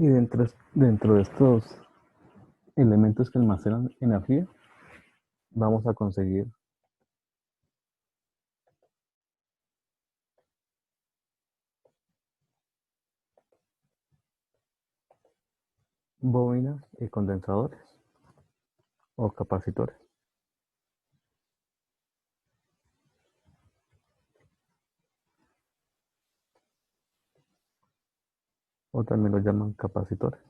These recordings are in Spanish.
Y dentro de estos elementos que almacenan energía, vamos a conseguir bobinas y condensadores o capacitores, o también lo llaman capacitores.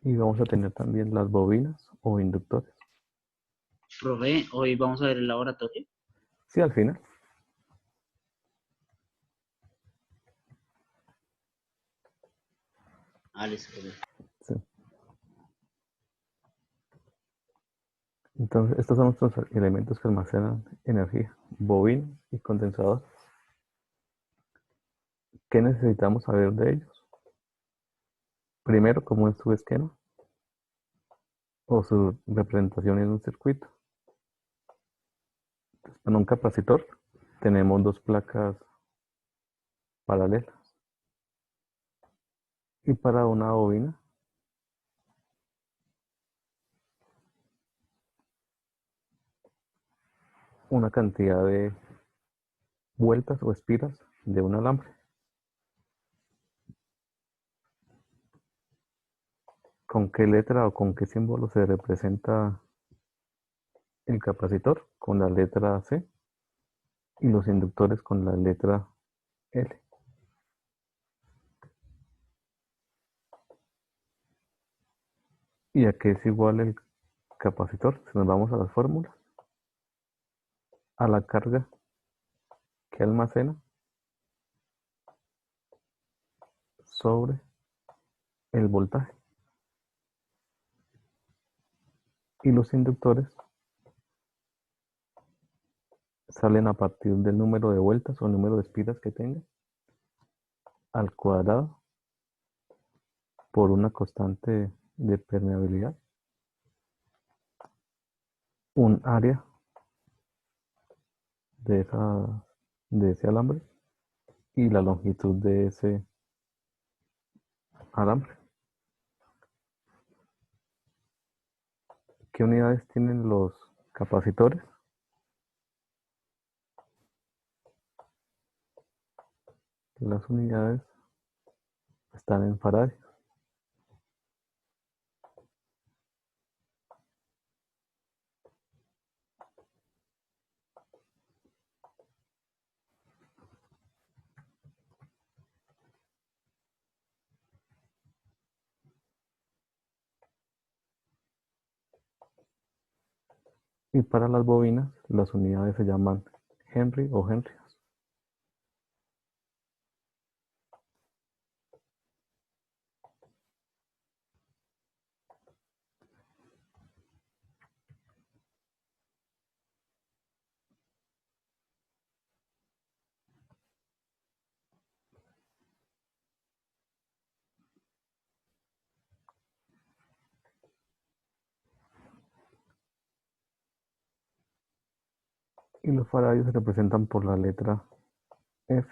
Y vamos a tener también las bobinas o inductores. Profe, hoy vamos a ver el laboratorio. Sí, al final. Ah, listo, profe. Sí. Entonces, estos son nuestros elementos que almacenan energía, bobinas y condensadores. ¿Qué necesitamos saber de ellos? Primero, cómo es su esquema o su representación en un circuito. Entonces, para un capacitor tenemos dos placas paralelas y para una bobina una cantidad de vueltas o espiras de un alambre. ¿Con qué letra o con qué símbolo se representa el capacitor? Con la letra C y los inductores con la letra L. ¿Y a qué es igual el capacitor? Si nos vamos a las fórmulas, a la carga que almacena sobre el voltaje. Y los inductores salen a partir del número de vueltas o número de espiras que tenga al cuadrado por una constante de permeabilidad, un área de, de ese alambre y la longitud de ese alambre. ¿Qué unidades tienen los capacitores? Las unidades están en faradios. Y para las bobinas, las unidades se llaman Henry o Henrias. Y los faradios se representan por la letra F.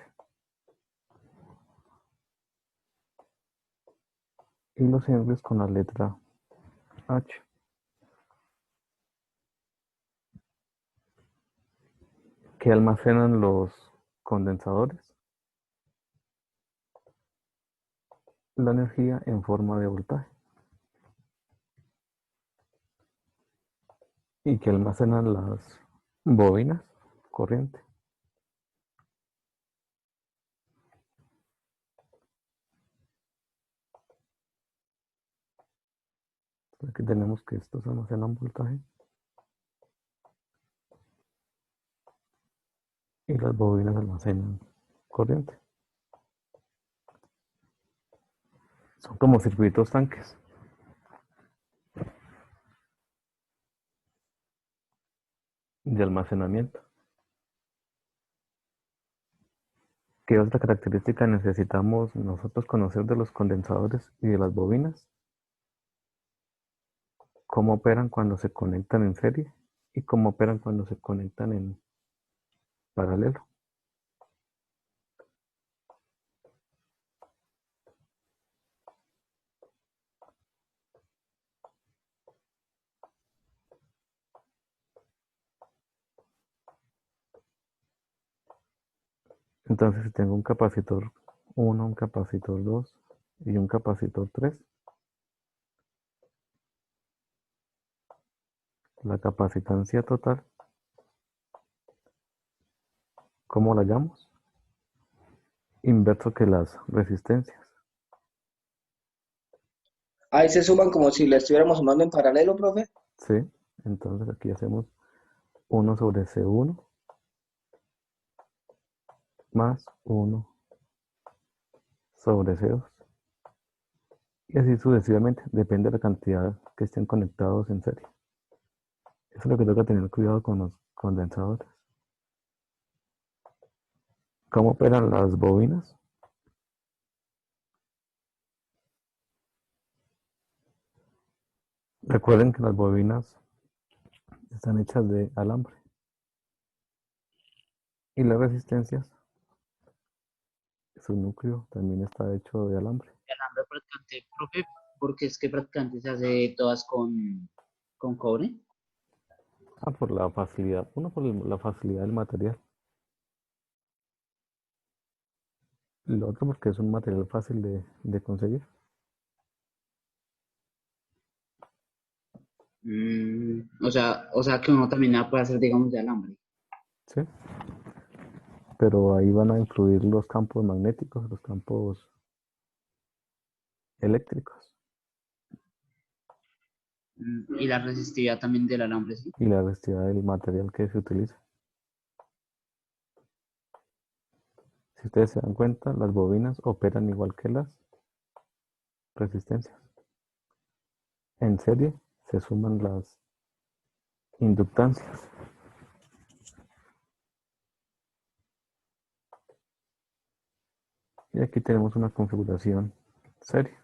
Y los Henrys con la letra H. ¿Que almacenan los condensadores? La energía en forma de voltaje. ¿Y que almacenan las bobinas? Corriente. Aquí tenemos que estos almacenan voltaje y las bobinas almacenan corriente. Son como circuitos tanques de almacenamiento. ¿Qué otra característica necesitamos nosotros conocer de los condensadores y de las bobinas? ¿Cómo operan cuando se conectan en serie y cómo operan cuando se conectan en paralelo. Entonces, si tengo un capacitor 1, un capacitor 2 y un capacitor 3, la capacitancia total, ¿cómo la llamamos? Inverso que las resistencias. Ahí se suman como si le estuviéramos sumando en paralelo, profe. ¿Sí? Entonces aquí hacemos 1 sobre C1 más 1 sobre C2. Y así sucesivamente, depende de la cantidad que estén conectados en serie. Eso es lo que toca tener cuidado con los condensadores. ¿Cómo operan las bobinas? Recuerden que las bobinas están hechas de alambre y las resistencias, su núcleo también está hecho de alambre. Alambre practicante, profe, porque es que practicante se hace todas con cobre. Por la facilidad, uno por la facilidad del material, y lo otro porque es un material fácil de conseguir. O sea que uno también la puede hacer, digamos, de alambre. ¿Sí? Pero ahí van a influir los campos magnéticos, los campos eléctricos Y la resistividad también del alambre, sí. y la resistividad del material que se utiliza. Si ustedes se dan cuenta, las bobinas operan igual que las resistencias. En serie se suman las inductancias. Y aquí tenemos una configuración serie.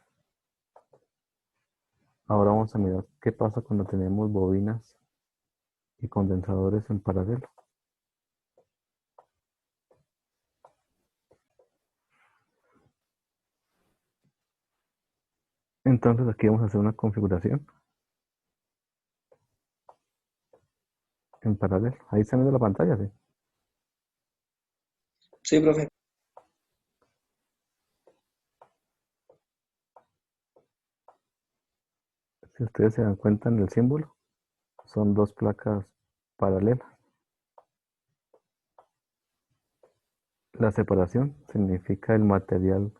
Ahora vamos a mirar qué pasa cuando tenemos bobinas y condensadores en paralelo. Entonces aquí vamos a hacer una configuración en paralelo. Ahí está viendo la pantalla, ¿sí? Sí, profe. Si ustedes se dan cuenta en el símbolo, son dos placas paralelas. La separación significa el material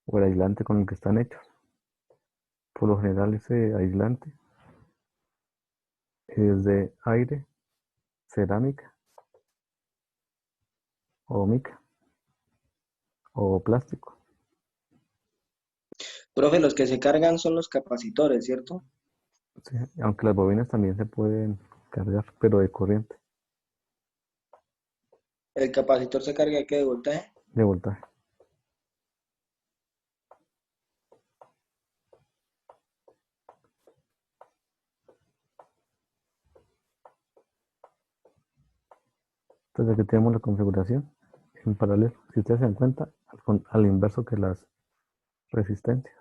o el aislante con el que están hechos. Por lo general ese aislante es de aire, cerámica o mica o plástico. Profe, los que se cargan son los capacitores, ¿cierto? Sí, aunque las bobinas también se pueden cargar, pero de corriente, El capacitor se carga, ¿qué de voltaje? de voltaje. Entonces aquí tenemos la configuración en paralelo. Si ustedes se dan cuenta, al inverso que las resistencias.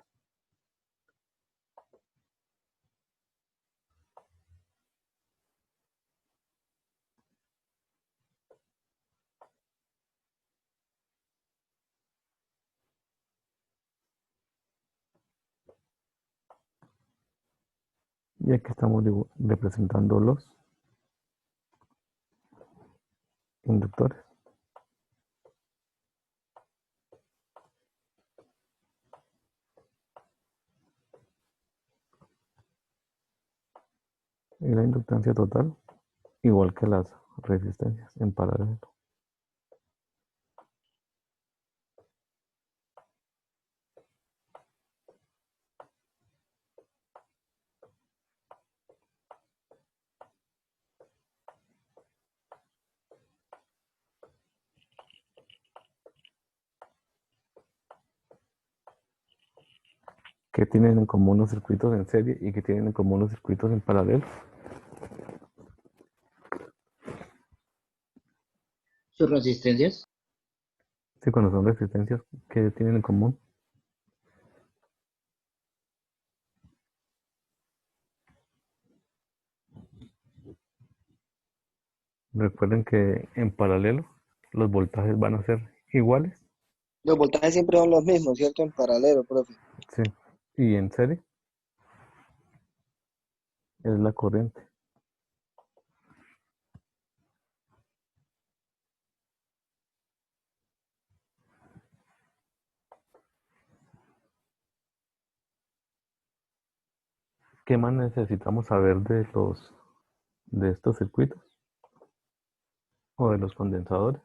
Y aquí estamos representando los inductores. Y la inductancia total, igual que las resistencias en paralelo. ¿Qué tienen en común los circuitos en serie y qué tienen en común los circuitos en paralelo? sus resistencias. Sí, cuando son resistencias, ¿qué tienen en común? Recuerden que en paralelo los voltajes van a ser iguales, Los voltajes siempre son los mismos, ¿cierto? En paralelo, profe. sí, y en serie es la corriente. ¿Qué más necesitamos saber de estos circuitos o de los condensadores?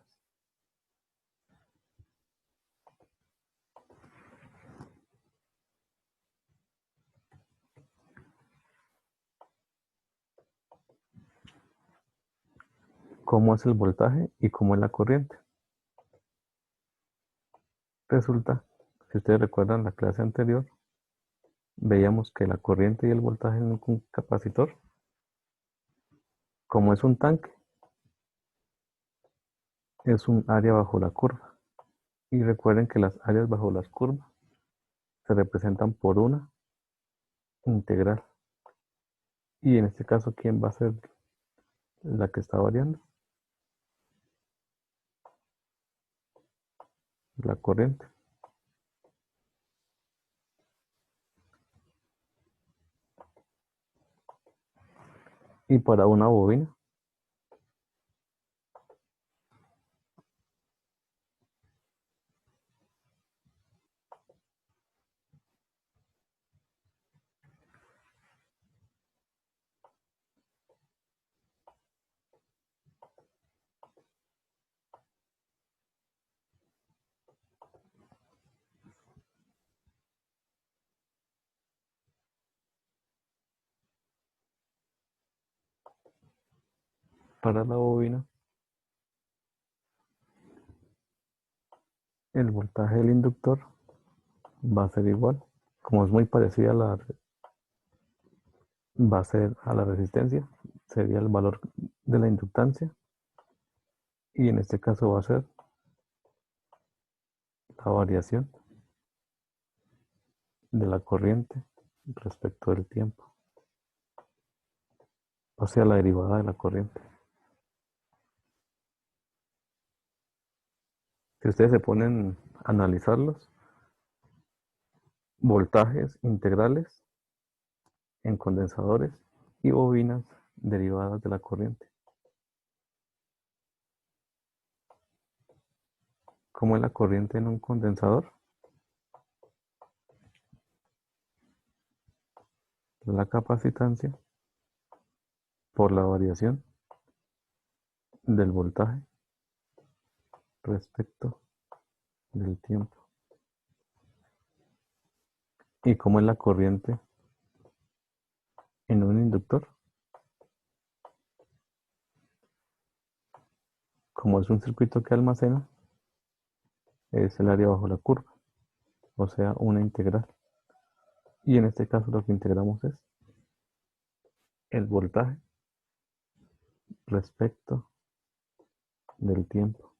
¿Cómo es el voltaje y cómo es la corriente? Resulta, si ustedes recuerdan la clase anterior, veíamos que la corriente y el voltaje en un capacitor, como es un tanque, es un área bajo la curva. Y recuerden que las áreas bajo las curvas se representan por una integral. Y en este caso, ¿quién va a ser la que está variando? La corriente. Y para una bobina, para la bobina, el voltaje del inductor va a ser igual. Como es muy parecida va a ser a la resistencia, sería el valor de la inductancia. Y en este caso va a ser la variación de la corriente respecto del tiempo. O sea, la derivada de la corriente. Si ustedes se ponen a analizarlos, voltajes integrales en condensadores y bobinas derivadas de la corriente. ¿Cómo es la corriente en un condensador? La capacitancia por la variación del voltaje respecto del tiempo. ¿Y cómo es la corriente en un inductor? Como es un circuito que almacena, es el área bajo la curva, o sea, una integral. Y en este caso lo que integramos es el voltaje respecto del tiempo.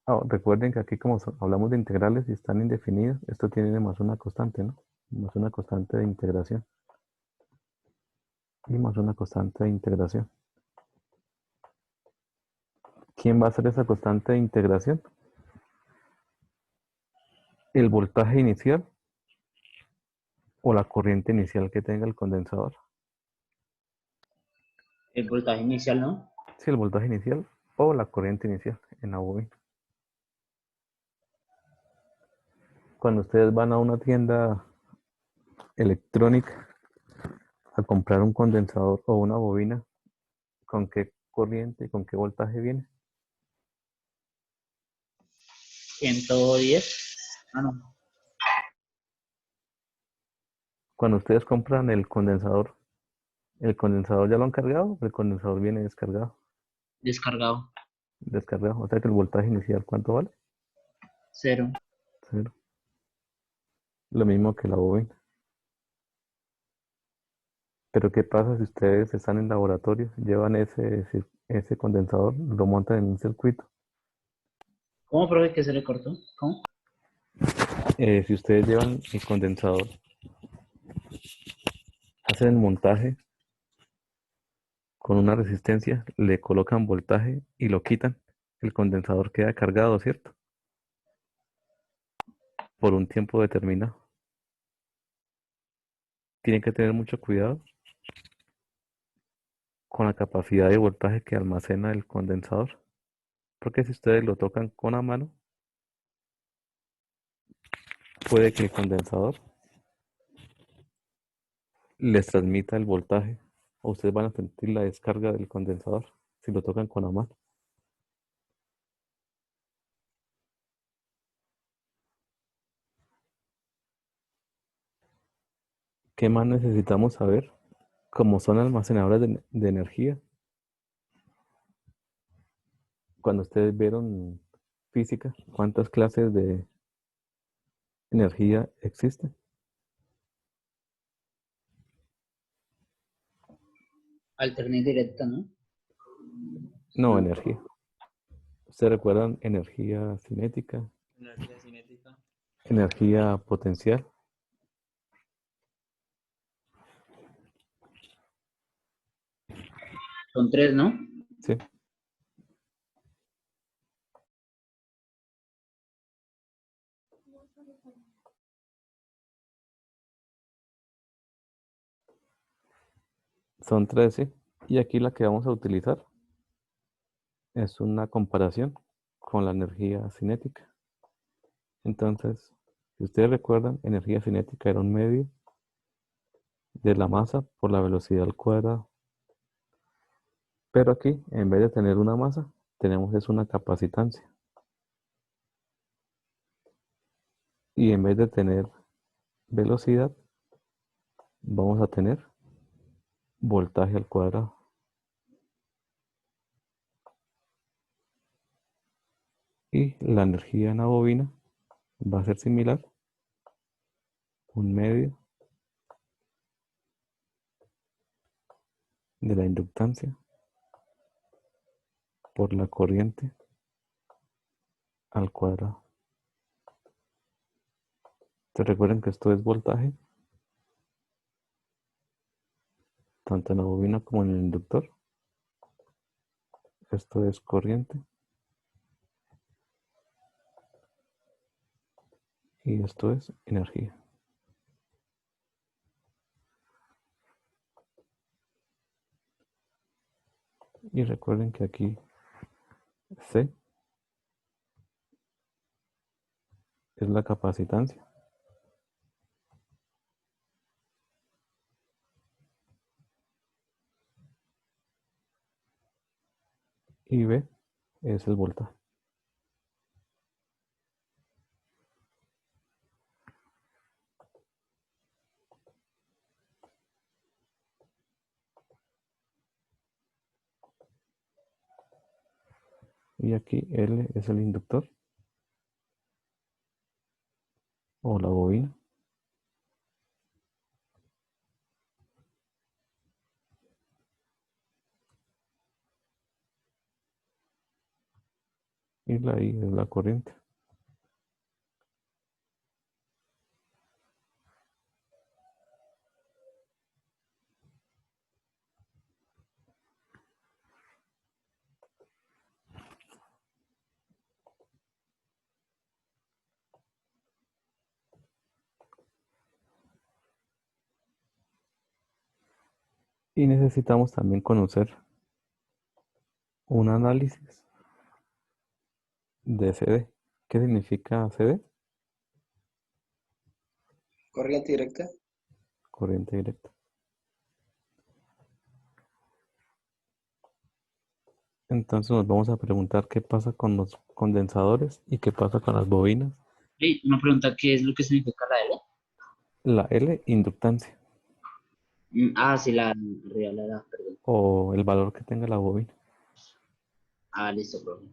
Recuerden que aquí como hablamos de integrales y están indefinidas, esto tiene más una constante, ¿no? Más una constante de integración. Y más una constante de integración. ¿Quién va a hacer esa constante de integración? ¿El voltaje inicial o la corriente inicial que tenga el condensador? El voltaje inicial, ¿no? Sí, el voltaje inicial o la corriente inicial en la bobina. Cuando ustedes van a una tienda electrónica a comprar un condensador o una bobina, ¿con qué corriente y con qué voltaje viene? 110. Ah, no. Cuando ustedes compran ¿el condensador ya lo han cargado? ¿El condensador viene descargado? Descargado. Descargado. O sea que el voltaje inicial, ¿cuánto vale? 0. Cero. Lo mismo que la bobina. Pero ¿qué pasa si ustedes están en laboratorio, llevan ese condensador lo montan en un circuito. ¿Cómo, profe, que se le cortó? ¿Cómo? Si ustedes llevan el condensador, hacen el montaje con una resistencia, le colocan voltaje y lo quitan, el condensador queda cargado, ¿cierto? Por un tiempo determinado. Tienen que tener mucho cuidado con la capacidad de voltaje que almacena el condensador, porque si ustedes lo tocan con la mano, puede que el condensador les transmita el voltaje o ustedes van a sentir la descarga del condensador si lo tocan con la mano. ¿Qué más necesitamos saber? Como son almacenadores de energía, cuando ustedes vieron física, ¿cuántas clases de energía existen? Alterna y directa, ¿no? No, No. energía. ¿Ustedes recuerdan energía cinética, Energía cinética. energía potencial? Son tres, ¿no? Sí. Son tres, sí. Y aquí la que vamos a utilizar es una comparación con la energía cinética. Entonces, si ustedes recuerdan, energía cinética era un medio de la masa por la velocidad al cuadrado. Pero aquí, en vez de tener una masa, tenemos es una capacitancia. Y en vez de tener velocidad, vamos a tener voltaje al cuadrado. Y la energía en la bobina va a ser similar, un medio de la inductancia por la corriente al cuadrado. Entonces recuerden que esto es voltaje, tanto en la bobina como en el inductor. Esto es corriente y esto es energía. Y recuerden que aquí C es la capacitancia y B es el voltaje. Y aquí L es el inductor o la bobina. Y la I es la corriente. Y necesitamos también conocer un análisis de CD. ¿Qué significa CD? Corriente directa. Corriente directa. Entonces nos vamos a preguntar qué pasa con los condensadores y qué pasa con las bobinas. Sí, una pregunta, ¿qué es lo que significa la L? La L, inductancia, Sí, la real, perdón. o el valor que tenga la bobina. Listo, profe.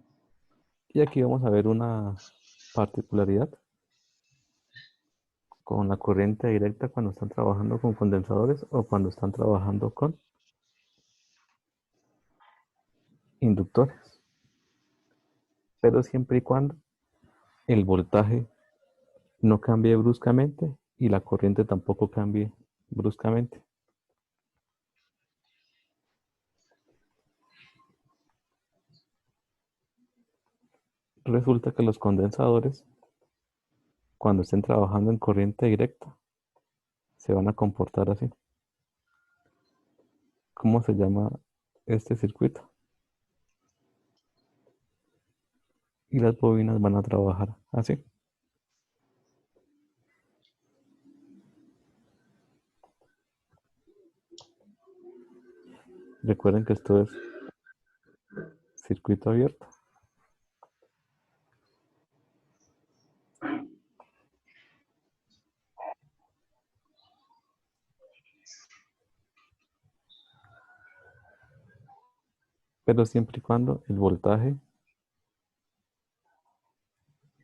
Y aquí vamos a ver una particularidad con la corriente directa cuando están trabajando con condensadores o cuando están trabajando con inductores, pero siempre y cuando el voltaje no cambie bruscamente y la corriente tampoco cambie bruscamente. Resulta que los condensadores, cuando estén trabajando en corriente directa, se van a comportar así. ¿Cómo se llama este circuito? Y las bobinas van a trabajar así. Recuerden que esto es circuito abierto. Pero siempre y cuando el voltaje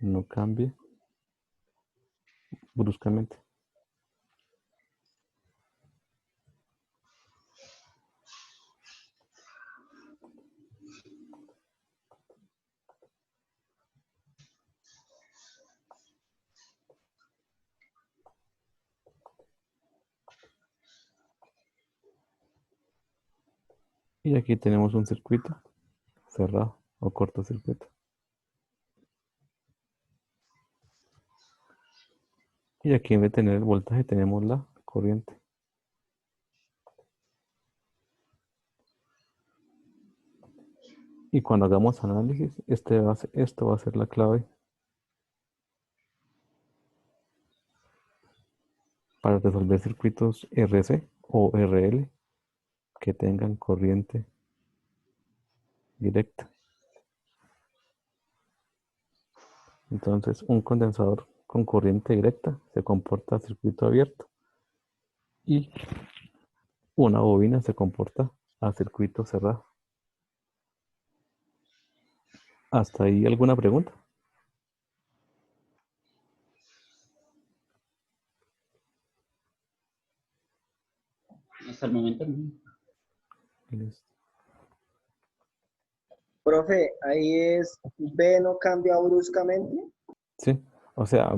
no cambie bruscamente. Y aquí tenemos un circuito cerrado o cortocircuito. Y aquí en vez de tener el voltaje tenemos la corriente. Y cuando hagamos análisis, esto va a ser la clave para resolver circuitos RC o RL que tengan corriente directa. Entonces, un condensador con corriente directa se comporta circuito abierto y una bobina se comporta a circuito cerrado. ¿Hasta ahí alguna pregunta? Hasta el momento no. Listo. Profe, ahí es B no cambia bruscamente. Sí, o sea,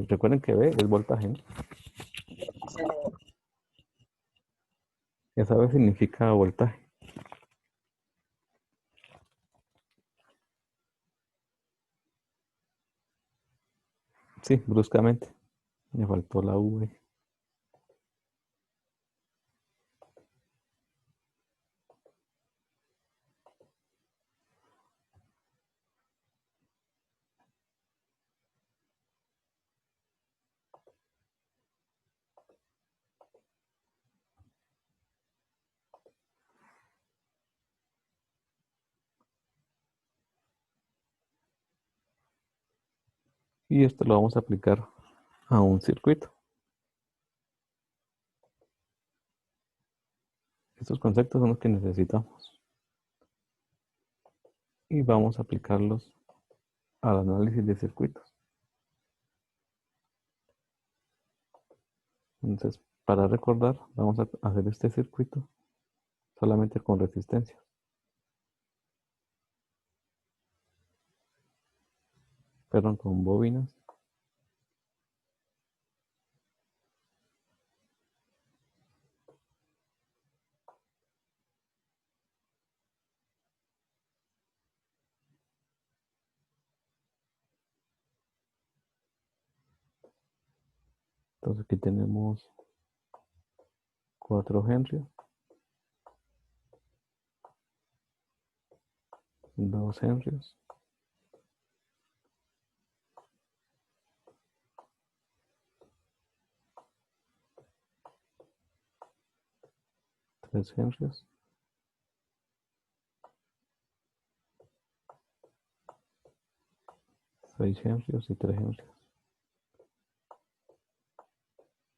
recuerden que B es voltaje, ¿no? Esa B significa voltaje. Sí, bruscamente. Me faltó la V. Y esto lo vamos a aplicar a un circuito. Estos conceptos son los que necesitamos. Y vamos a aplicarlos al análisis de circuitos. Entonces, para recordar, vamos a hacer este circuito solamente con resistencias. Perdón, con bobinas. Entonces aquí tenemos 4 henrios, 2 henrios, 3 henrios, 6 henrios y 3 henrios.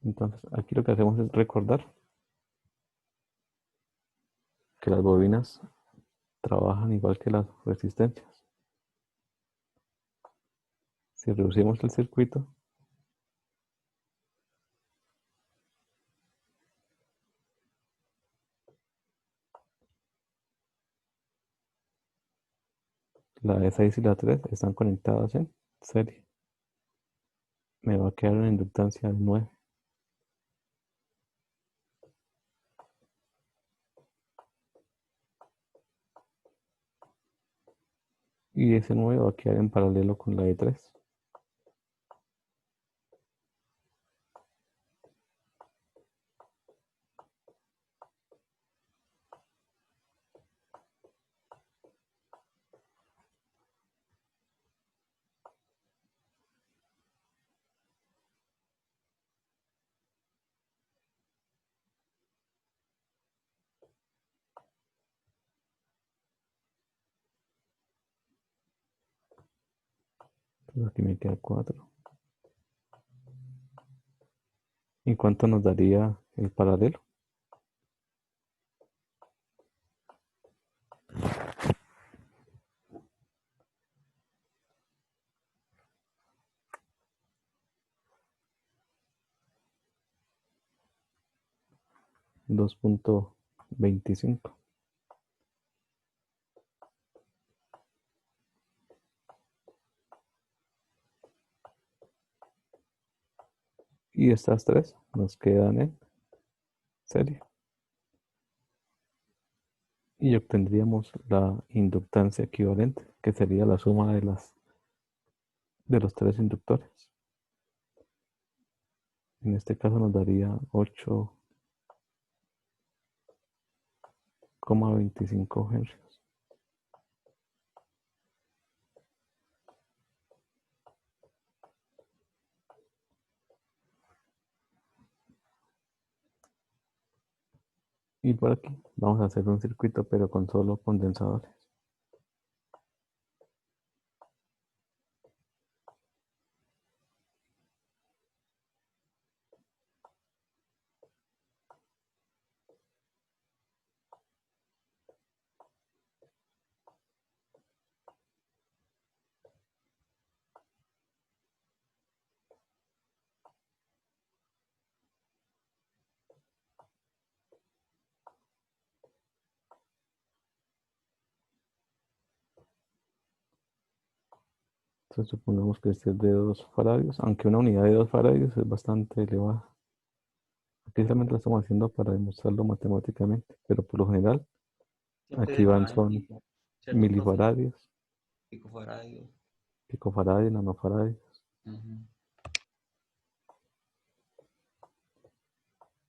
Entonces aquí lo que hacemos es recordar que las bobinas trabajan igual que las resistencias. Si reducimos el circuito, La E6 y la 3 están conectadas en serie. Me va a quedar una inductancia de 9. Y ese 9 va a quedar en paralelo con la E3. Entonces aquí me queda 4. ¿Y cuánto nos daría el paralelo? 2.25. Y estas tres nos quedan en serie. Y obtendríamos la inductancia equivalente, que sería la suma de los tres inductores. En este caso nos daría 8,25 Henry. Y por aquí vamos a hacer un circuito, pero con solo condensadores. Entonces supongamos que este es de 2 faradios, aunque una unidad de 2 faradios es bastante elevada. Aquí solamente lo estamos haciendo para demostrarlo matemáticamente, pero por lo general Siempre aquí de van más el son pico, ¿cierto, profe? milifaradios, Picofaradio. picofaradios, nanofaradios, Ujú.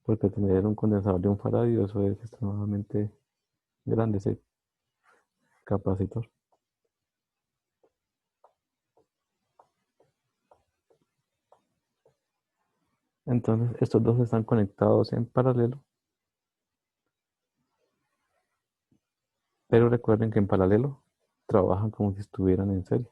porque tener un condensador de 1 faradio, eso es extremadamente grande ese capacitor. Entonces estos dos están conectados en paralelo, pero recuerden que en paralelo trabajan como si estuvieran en serie.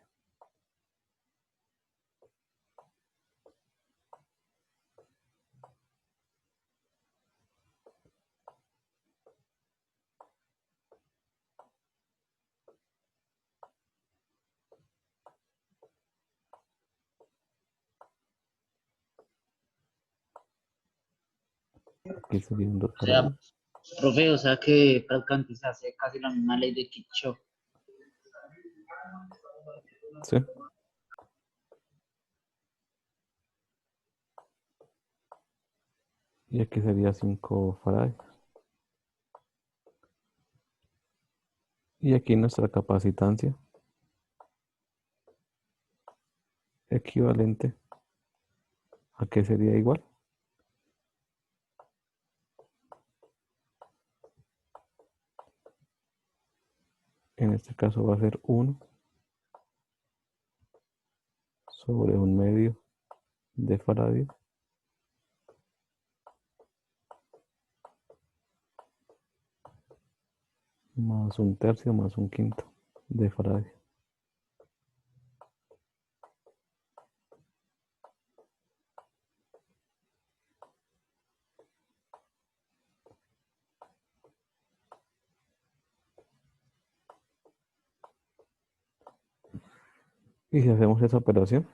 Aquí serían 2 O sea, faradios. profe, o sea que prácticamente se hace casi la misma ley de Kirchhoff. ¿Sí? Y aquí sería 5 faradios. Y aquí nuestra capacitancia equivalente a qué sería igual. En este caso va a ser 1 sobre 1/2 de faradio más 1/3 más 1/5 de faradio. Y si hacemos esa operación,